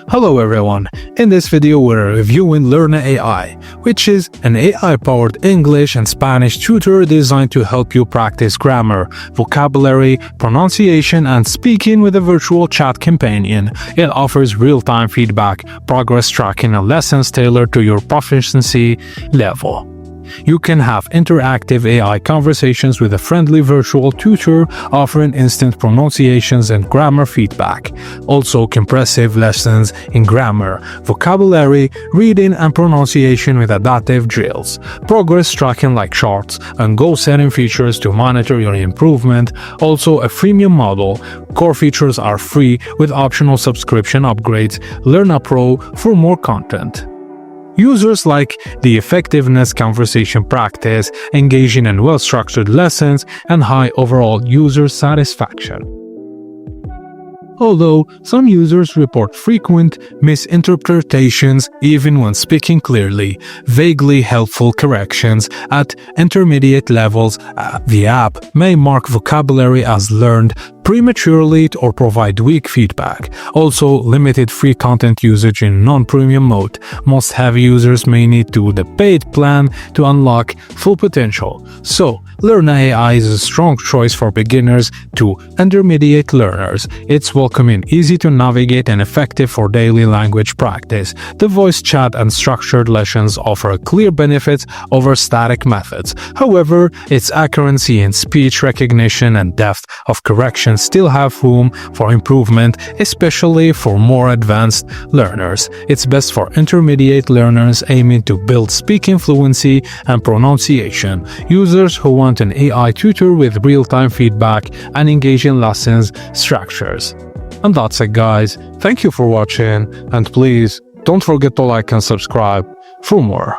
Hello everyone, in this video we're reviewing Learna AI, which is an AI-powered English and Spanish tutor designed to help you practice grammar, vocabulary, pronunciation, and speaking with a virtual chat companion. It offers real-time feedback, progress tracking, and lessons tailored to your proficiency level. You can have interactive AI conversations with a friendly virtual tutor offering instant pronunciations and grammar feedback. Also, compressive lessons in grammar, vocabulary, reading, and pronunciation with adaptive drills. Progress tracking like charts and goal-setting features to monitor your improvement. Also, a freemium model. Core features are free with optional subscription upgrades. Learna Pro for more content. Users like the effectiveness conversation practice, engaging and well-structured lessons, and high overall user satisfaction. Although some users report frequent misinterpretations even when speaking clearly, vaguely helpful corrections at intermediate levels, the app may mark vocabulary as learned prematurely or provide weak feedback. Also, limited free content usage in non-premium mode. Most heavy users may need the paid plan to unlock full potential. So, Learna AI is a strong choice for beginners to intermediate learners. It's welcoming, easy to navigate, and effective for daily language practice. The voice chat and structured lessons offer clear benefits over static methods. However, its accuracy in speech recognition and depth of correction still have room for improvement, especially for more advanced learners. It's best for intermediate learners aiming to build speaking fluency and pronunciation. Users who want an AI tutor with real-time feedback and engaging lessons structures. And that's it, guys. Thank you for watching, and please don't forget to like and subscribe for more.